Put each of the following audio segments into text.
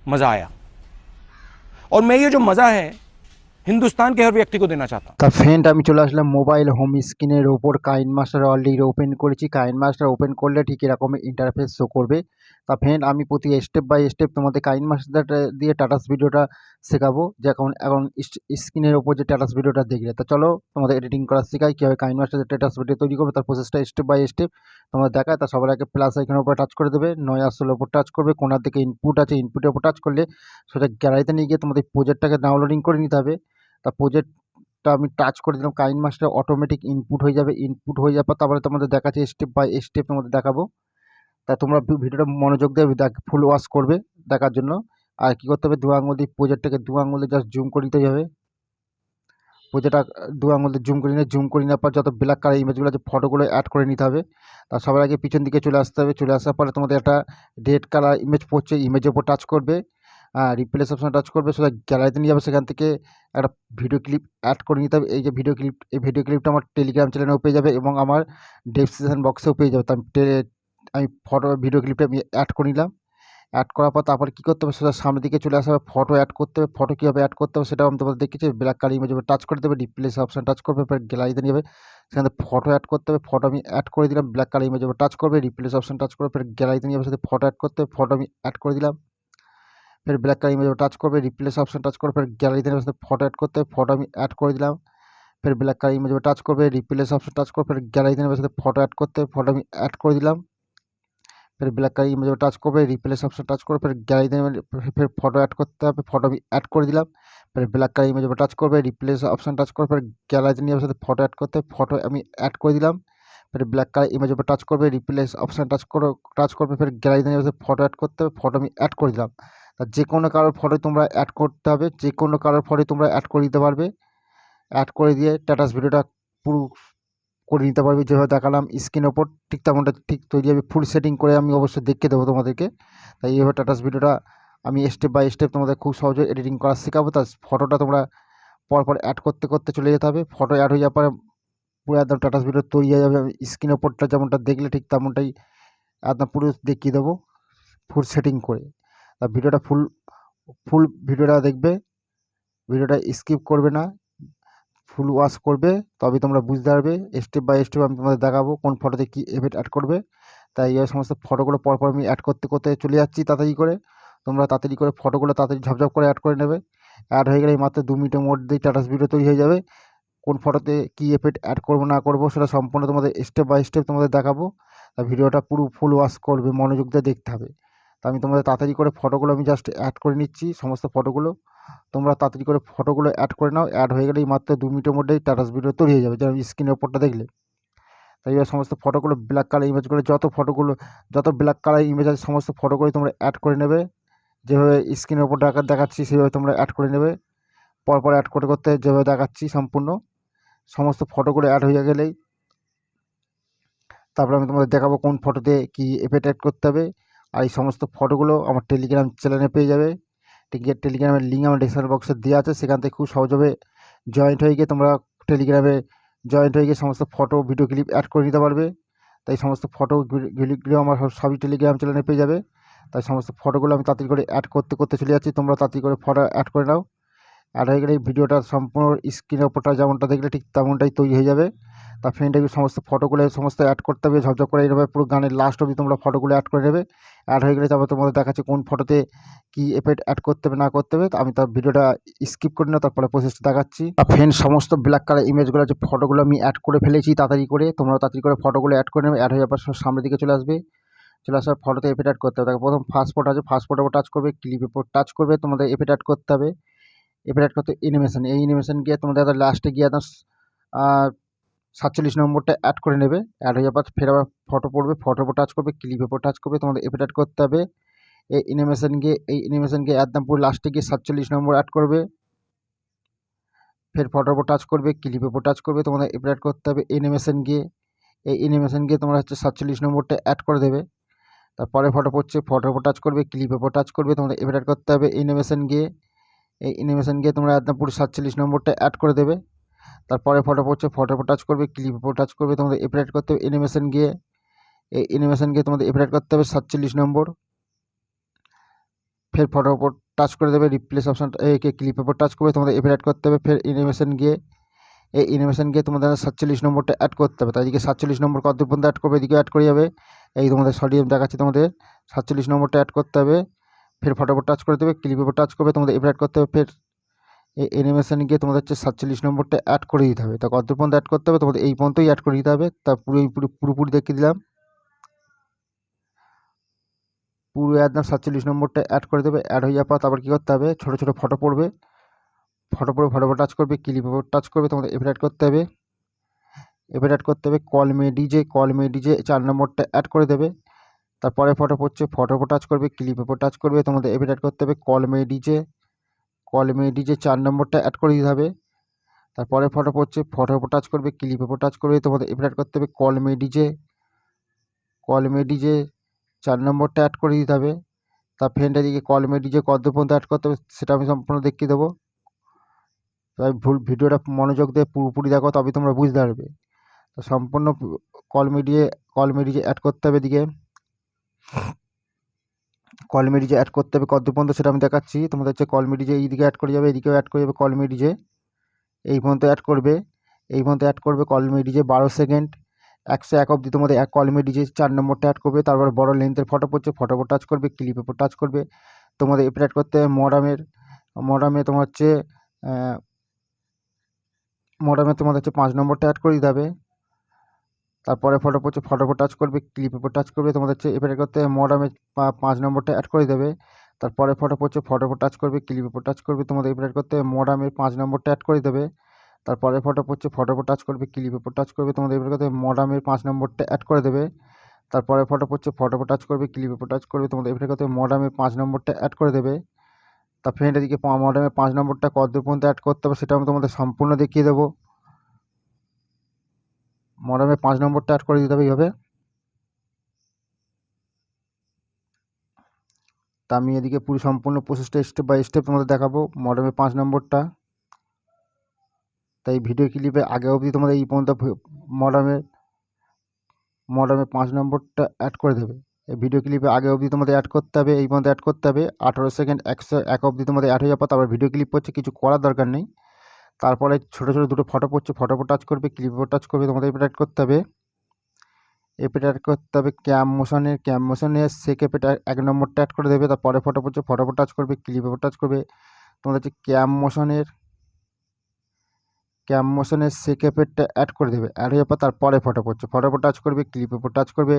मज़ा आया। और मैं ये जो मज़ा है हिंदुस्तान के हर व्यक्ति को देना चाहता हूँ। তা ফ্রেন্ড আমি চলে আসলাম মোবাইল হোম স্ক্রিনের ওপর কাইনমাস্টার অলরেডি ওপেন করেছি। কাইনমাস্টার ওপেন করলে ঠিক এরকম ইন্টারফেস শো করবে। তা ফ্রেন্ড আমি প্রতি স্টেপ বাই স্টেপ তোমাদের কাইনমাস্টার দিয়ে টাটাস ভিডিওটা শেখাবো, যে এখন এখন স্ক্রিনের ওপর যে টাটাস ভিডিওটা দেখলে। তা চলো তোমাদের এডিটিং করা শেখাই, কীভাবে কাইনমাস্টার টাটাস ভিডিও তৈরি করবে তার প্রসেসটা স্টেপ বাই স্টেপ তোমাদের দেখায়। তা সবার আগে প্লাস আইকনের উপর টাচ করে দেবে, নয় আসলের ওপর টাচ করবে, কোনার দিকে ইনপুট আছে, ইনপুটের উপর টাচ করলে সেটা গ্যালারিতে নিয়ে গিয়ে তোমাদের প্রজেক্টটাকে ডাউনলোডিং করে নিতে হবে। তা প্রজেক্টটা আমি টাচ করে দিলাম, কাইনমাস্টার অটোমেটিক ইনপুট হয়ে যাবে। ইনপুট হয়ে যাওয়ার পর তারপরে তোমাদের দেখাচ্ছি স্টেপ বাই স্টেপ তোমাদের দেখাবো। তা তোমরা ভিডিওটা মনোযোগ দিয়ে ফুল ওয়াচ করবে দেখার জন্য। আর কী করতে হবে, দু আঙুল দিয়ে প্রজেক্টটাকে দু আঙুল দিয়ে জাস্ট জুম করে নিতে হবে। প্রজেক্টটা দু আঙুল দিয়ে জুম করে নেওয়ার পর যত ব্ল্যাক কালার ইমেজগুলো আছে ফটোগুলো অ্যাড করে নিতে হবে। তার সবার আগে পিছন দিকে চলে আসতে হবে। চলে আসার পরে তোমাদের একটা রেড কালার ইমেজ পড়ছে, ইমেজের ওপর টাচ করবে, রিপ্লেস অপশন টাচ করবে, সেটা গ্যালারিতে নিয়ে যাবে। সেখান থেকে একটা ভিডিও ক্লিপ অ্যাড করে নিতে হবে। এই যে ভিডিও ক্লিপ, এই ভিডিও ক্লিপটা আমার টেলিগ্রাম চ্যানেলেও পেয়ে যাবে এবং আমার ডেসক্রিপশন বক্সেও পেয়ে যাবে। তো আমি ভিডিও ক্লিপটা আমি অ্যাড করে নিলাম। অ্যাড করার পর তারপর কী করতে হবে, সেটা সামনের দিকে চলে আসা হবে, ফটো অ্যাড করতে হবে। ফটো কীভাবে অ্যাড করতে হবে সেটাও আমি তোমাদের দেখেছি। ব্ল্যাক কালার ইমেজ উপর টাচ করে দেবে, রিপ্লেস অপশন টাচ করবে, এবার গ্যালারিতে নিয়ে যাবে। সেখান থেকে ফটো অ্যাড করতে হবে, ফটো আমি অ্যাড করে দিলাম। ব্ল্যাক কালার ইমেজ উপর টাচ করবে, রিপ্লেস অপশন টাচ করবে, ফের গ্যালারিতে নিয়ে যাবে, সাথে ফটো অ্যাড করতে হবে, ফটো আমি অ্যাড করে দিলাম। फिर ब्लैक कलर इमेज टच कर रिप्लेस ऑप्शन टच कर फिर गैलरी फोटो ऐड करते फोटो मैं ऐड कर दिलाम। फिर ब्लैक कलर इमेज टच कर रिप्लेस ऑप्शन टच कर फिर गैलरी फोटो ऐड करते फोटो मैं ऐड कर दिलाम। फिर ब्लैक कलर इमेज टच कर रिप्लेस ऑप्शन टच कर फिर गैलरी फिर फोटो ऐड करते हैं फोटो मैं ऐड कर दिलाम। फिर ब्लैक कलर इमेज टच कर रिप्लेस ऑप्शन टच कर फिर गैलरी फोटो ऐड करते फोटो मैं ऐड कर दिलाम। फिर ब्लैक कलर इमेज टच कर रिप्लेस ऑप्शन टच कर फिर गैलरी फोटो ऐड करते फोटो मैं ऐड कर दिलाम। যে কোনো কারোর ফটো তোমরা অ্যাড করতে হবে, যে কোনো কারোর ফটো তোমরা অ্যাড করে দিতে পারবে। অ্যাড করে দিয়ে টাটাস ভিডিওটা পুরো করে নিতে পারবে, যেভাবে দেখালাম স্ক্রিনের ওপর ঠিক তেমনটা ঠিক তৈরি হবে। ফুল সেটিং করে আমি অবশ্যই দেখিয়ে দেবো তোমাদেরকে। তাই এইভাবে টাটাস ভিডিওটা আমি স্টেপ বাই স্টেপ তোমাদের খুব সহজে এডিটিং করা শেখাবো। তার ফটোটা তোমরা পরপর অ্যাড করতে করতে চলে যেতে হবে। ফটো অ্যাড হয়ে যাওয়ার পরে পুরো একদম টাটাস ভিডিও তৈরি হয়ে যাবে। স্ক্রিনের ওপরটা যেমনটা দেখলে ঠিক তেমনটাই একদম পুরো দেখিয়ে দেবো ফুল সেটিং করে। আর ভিডিওটা ফুল ভিডিওটা দেখবে, ভিডিওটা স্কিপ করবে না, ফুল ওয়াচ করবে, তবে তোমরা বুঝতে পারবে। স্টেপ বাই স্টেপ আমি তোমাদের দেখাবো কোন ফটোতে কী এফেক্ট অ্যাড করবে। তাই এই সমস্ত ফটোগুলো পরপর আমি অ্যাড করতে করতে চলে যাচ্ছি তাড়াতাড়ি করে। তোমরা তাড়াতাড়ি করে ফটোগুলো তাড়াতাড়ি ঝপঝপ করে অ্যাড করে নেবে। অ্যাড হয়ে গেলে মাত্র 2 মিনিটের মধ্যেই টাটাস ভিডিও তৈরি হয়ে যাবে। কোন ফটোতে কী এফেক্ট অ্যাড করবো না করবো সেটা সম্পূর্ণ তোমাদের স্টেপ বাই স্টেপ তোমাদের দেখাবো। তা ভিডিওটা পুরো ফুল ওয়াচ করবে, মনোযোগ দিয়ে দেখতে হবে। তো আমি তোমাদের তাড়াতাড়ি করে ফটোগুলো আমি জাস্ট অ্যাড করে নিচ্ছি। সমস্ত ফটোগুলো তোমরা তাড়াতাড়ি করে ফটোগুলো অ্যাড করে নাও। অ্যাড হয়ে গেলেই মাত্র 2 মিনিটের মধ্যেই টাটাস ভিডিও তৈরি হয়ে যাবে, যেমন স্ক্রিনের ওপরটা দেখলে। তাই এবার সমস্ত ফটোগুলো ব্ল্যাক কালার ইমেজগুলো যত ব্ল্যাক কালার ইমেজ আছে সমস্ত ফটোগুলোই তোমরা অ্যাড করে নেবে। যেভাবে স্ক্রিনের ওপর দেখাচ্ছি সেভাবে তোমরা অ্যাড করে নেবে। পরপর অ্যাড করতে করতে যেভাবে দেখাচ্ছি সম্পূর্ণ সমস্ত ফটোগুলো অ্যাড হয়ে গেলেই তারপরে আমি তোমাদের দেখাবো কোন ফটোতে কী এফেক্ট অ্যাড করতে হবে। আর এই সমস্ত ফটোগুলো আমার টেলিগ্রাম চ্যানেলে পেয়ে যাবে। টেলিগ্রামের লিঙ্ক আমার ডিসক্রিপশন বক্সে দেওয়া আছে, সেখান থেকে খুব সহজভাবে জয়েন্ট হয়ে গিয়ে তোমরা টেলিগ্রামে জয়েন্ট হয়ে গিয়ে সমস্ত ফটো ভিডিও ক্লিপ অ্যাড করে নিতে পারবে। তাই সমস্ত ফটো ক্লিপগুলো আমার সবই টেলিগ্রাম চ্যানেলে পেয়ে যাবে। তাই সমস্ত ফটোগুলো আমি তাড়াতাড়ি করে অ্যাড করতে করতে চলে যাচ্ছি। তোমরা তাড়াতাড়ি করে ফটো অ্যাড করে নাও। অ্যাড হয়ে গেলে এই ভিডিওটা সম্পূর্ণ স্ক্রিনের ওপরটা যেমনটা দেখলে ঠিক তেমনটাই তৈরি হয়ে যাবে। তার ফ্রেন্ড সমস্ত ফটোগুলো সমস্ত অ্যাড করতে হবে ঝপঝপ করে। এইভাবে পুরো গানের লাস্ট অবধি তোমরা ফটোগুলো অ্যাড করে নেবে। অ্যাড হয়ে গেলে তারপর তোমাদের দেখাচ্ছে কোন ফটোতে কী এফেক্ট অ্যাড করতে হবে না করতে হবে। আমি তার ভিডিওটা স্কিপ করে নেব, তারপরে প্রসেসটা দেখাচ্ছি। ফ্রেন্ড সমস্ত ব্ল্যাক কালার ইমেজগুলো যে ফটোগুলো আমি অ্যাড করে ফেলেছি তাড়াতাড়ি করে, তোমরা তাড়াতাড়ি করে ফটোগুলো অ্যাড করে নেবে। অ্যাড হয়ে যাওয়ার পর সামনের দিকে চলে আসবে। চলে আসার ফটোতে এফেক্ট অ্যাড করতে হবে। তাকে প্রথম ফার্স্ট ফটো আছে, ফার্স্ট ফটোর উপর টাচ করবে, ক্লিপের উপর টাচ করবে, তোমাদের এফেক্ট অ্যাড করতে হবে। এফেক্ট অ্যাড করতে অ্যানিমেশন, এই অ্যানিমেশন গিয়ে তোমাদের লাস্টে গিয়ে একদম 47 নম্বরটা অ্যাড করে নেবে। অ্যাড হয়ে যাওয়ার পর ফের আবার ফটো পড়বে, ফটোর উপর টাচ করবে, ক্লিপের উপর টাচ করবে, তোমাদের এফেক্ট অ্যাড করতে হবে। এই অ্যানিমেশন গিয়ে একদম পুরো লাস্টে গিয়ে 47 নম্বর অ্যাড করবে। ফের ফটোর উপর টাচ করবে, ক্লিপের উপর টাচ করবে, তোমাদের এফেক্ট অ্যাড করতে হবে। অ্যানিমেশন গিয়ে তোমরা হচ্ছে 47 নম্বরটা অ্যাড করে দেবে। তারপরে ফটো পড়ছে, ফটোর উপর টাচ করবে, ক্লিপের উপর টাচ করবে, তোমাদের এফেক্ট অ্যাড করতে হবে। অ্যানিমেশন গিয়ে তোমরা একদম পুরো 47 নম্বরটা অ্যাড করে দেবে। তারপরে ফটো পড়ছে, ফটোর উপর টাচ করবে, ক্লিপের উপর টাচ করবে, তোমাদের এফেক্ট অ্যাড করতে হবে। অ্যানিমেশন গিয়ে তোমাদের এফেক্ট অ্যাড করতে হবে 47 নম্বর। ফের ফটোর ওপর টাচ করে দেবে, রিপ্লেস অপশান একে ক্লিপের ওপর টাচ করবে, তোমাদের এফেক্ট অ্যাড করতে হবে। ফের অ্যানিমেশন গিয়ে এই অ্যানিমেশন গিয়ে তোমাদের 47 নম্বরটা অ্যাড করতে হবে। তাই এদিকে 47 নম্বর কত পর্যন্ত অ্যাড করবে, এদিকে অ্যাড করে যাবে। এই তোমাদের সরি দেখাচ্ছি, তোমাদের 47 নম্বরটা অ্যাড করতে হবে। ফের ফটোর ওপর টাচ করে দেবে, ক্লিপের ওপর টাচ করবে, তোমাদের এফেক্ট অ্যাড করতে হবে। ফের এই অ্যানিমেশন গিয়ে তোমাদের হচ্ছে 47 নম্বরটা অ্যাড করে দিতে হবে। তা কত পর্যন্ত অ্যাড করতে হবে, তোমাদের এই পর্যন্তই অ্যাড করে দিতে হবে। তা পুরোপুরি দেখিয়ে দিলাম, পুরো একদম 47 নম্বরটা অ্যাড করে দেবে। অ্যাড হয়ে যাওয়ার পর তারপর কী করতে হবে, ছোটো ছোটো ফটো পড়বে, ফটোর ওপর টাচ করবে, ক্লিপের ওপর টাচ করবে, তোমাদের এফেক্ট অ্যাড করতে হবে। এফেক্ট অ্যাড করতে হবে কল মে ডিজে 4 নম্বরটা অ্যাড করে দেবে। তারপরে ফটোর ওপর টাচ করবে, ক্লিপের ওপর টাচ করবে, তোমাদের এফেক্ট অ্যাড করতে হবে কল মে ডিজে 4 নম্বরটা অ্যাড করে দিতে হবে। তারপরে ফটোর ওপর টাচ করবে, ক্লিপের ওপর টাচ করবে, তোমাদের এফেক্ট অ্যাড করতে হবে কল মে ডিজে 4 নম্বরটা অ্যাড করে দিতে হবে। তার ফ্রেন্ডের দিকে কল মে ডিজে কত পর্যন্ত অ্যাড করতে হবে সেটা আমি সম্পূর্ণ দেখিয়ে দেবো। তাই ভিডিওটা মনোযোগ দিয়ে পুরোপুরি দেখো, তবে তোমরা বুঝতে পারবে। তো সম্পূর্ণ কল মে ডিজে অ্যাড করতে হবে। এদিকে কল মে ডিজে অ্যাড করতে হবে কত পর্যন্ত সেটা আমি দেখাচ্ছি। তোমাদের হচ্ছে কল মে ডিজে এইদিকে অ্যাড করে যাবে, এদিকেও অ্যাড করে যাবে কল মে ডিজে, এই পর্যন্ত অ্যাড করবে। কল মে ডিজে 12 সেকেন্ড 101 অবধি তোমাদের কল মে ডিজে 4 নম্বরটা অ্যাড করবে। তারপর বড় লেন্থের ফটো ওপর টাচ করবে, ক্লিপের ওপর টাচ করবে, তোমাদের এফেক্ট অ্যাড করতে হবে মডামে তোমার হচ্ছে তোমাদের হচ্ছে 5 নম্বরটা অ্যাড করে দিতে হবে। তারপরে ফটোর ওপর টাচ করবে, ক্লিপের ওপর টাচ করবে, তোমাদের হচ্ছে এফেক্ট করতে মডামে 5 নম্বরটা অ্যাড করে দেবে। তারপরে ফটোর ওপর টাচ করবে, ক্লিপের ওপর টাচ করবে, তোমাদের এফেক্ট করতে মডামের 5 নম্বরটা অ্যাড করে দেবে। তারপরে ফটোর ওপর টাচ করবে, ক্লিপের ওপর টাচ করবে, তোমাদের এফেক্ট করতে মডামের 5 নম্বরটা অ্যাড করে দেবে। তারপরে ফটোর ওপর টাচ করবে, ক্লিপের ওপর টাচ করবে, তোমাদের এফেক্ট করতে মডামের 5 নম্বরটা অ্যাড করে দেবে। তার ফ্রেন্ড এদিকে মডামের 5 নম্বরটা কত পর্যন্ত অ্যাড করতে হবে সেটা আমি তোমাদের সম্পূর্ণ দেখিয়ে দেবো। মডামে 5 নম্বরটা অ্যাড করে দিতে হবে এইভাবে। তা আমি এদিকে পুরো সম্পূর্ণ প্রসেসটা স্টেপ বাই স্টেপ তোমাদের দেখাবো। মডামে 5 নম্বরটা, তাই ভিডিও ক্লিপে আগে অবধি তোমাদের এই পর্যন্ত মডামে 5 নম্বরটা অ্যাড করে দেবে। এই ভিডিও ক্লিপে আগে অবধি তোমাদের অ্যাড করতে হবে, এই পর্যন্ত অ্যাড করতে হবে। 18 সেকেন্ড 101 অবধি তোমাদের অ্যাড হয়ে যাবে। তারপর ভিডিও ক্লিপ করছে, কিছু করার দরকার নেই। তারপরে ছোটো ছোটো দুটো ফটো ওপর টাচ করবে, ক্লিপের ওপর টাচ করবে, তোমাদের এফেক্ট অ্যাড করতে হবে। এফেক্ট অ্যাড করতে হবে ক্যাম মোশনে সেক এফেক্ট 1 নম্বরটা অ্যাড করে দেবে। তারপরে ফটো ওপর টাচ করবে, ক্লিপের ওপর টাচ করবে, তোমাদের হচ্ছে ক্যাম মোশনের সেক এফেক্টটা অ্যাড করে দেবে। অ্যাড হয়ে যাওয়ার পর তারপরে ফটো ওপর টাচ করবে, ক্লিপের ওপর টাচ করবে,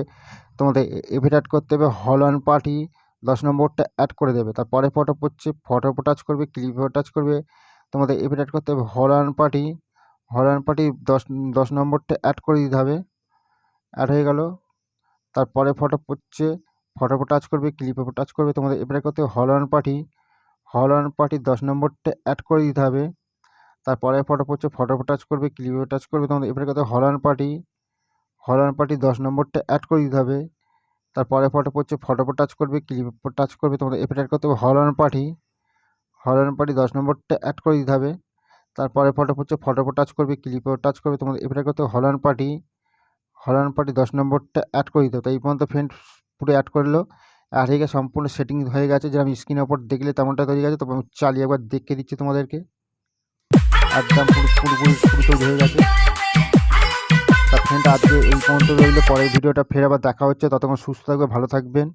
তোমাদের এফেক্ট অ্যাড করতে হবে হল অন পার্টি 10 নম্বরটা অ্যাড করে দেবে। তারপরে ফটো ওপর টাচ করবে, ক্লিপের ওপর টাচ করবে, তোমাদের এফেক্ট অ্যাড করতে হবে হল অন পার্টি 10 নম্বরটা অ্যাড করে দিতে হবে। অ্যাড হয়ে গেল। তারপরে ফটো ওপর টাচ করবে, ক্লিপের ওপর টাচ করবে, তোমাদের এফেক্ট করতে হবে হল অন পার্টি 10 নম্বরটা অ্যাড করে দিতে হবে। তারপরে ফটো ওপর টাচ করবে, ক্লিপের ওপর টাচ করবে, তোমাদের এফেক্ট করতে হবে হল অন পার্টি 10 নম্বরটা অ্যাড করে দিতে হবে। তারপরে ফটো ওপর টাচ করবে, ক্লিপের ওপর টাচ করবে, তোমাদের এফেক্ট করতে হবে হল অন পার্টি 10 নম্বরটা অ্যাড করে দিতে হবে। তারপরে ফটো ওপর টাচ করবে, ক্লিপের ওপর টাচ করবে, তোমাদের এফেক্ট করতে হবে হল অন পার্টি 10 নম্বরটা অ্যাড করে দিতে হবে। তো এই পর্যন্ত ফ্রেন্ড পুরো অ্যাড করলো, আর হয়ে গেছে সম্পূর্ণ সেটিং হয়ে গেছে, যেটা আমি স্ক্রিনের ওপর দেখলে তেমনটা তৈরি গেছে। তবে আমি চালিয়ে একবার দেখে দিচ্ছি তোমাদেরকে, একদম পুরোপুরি তৈরি হয়ে গেছে। তা ফ্রেন্ড আজকে এই পর্যন্ত রইলো, পরের ভিডিওটা ফের আবার দেখা হচ্ছে। ততক্ষণ সুস্থ থাকবে, ভালো থাকবেন।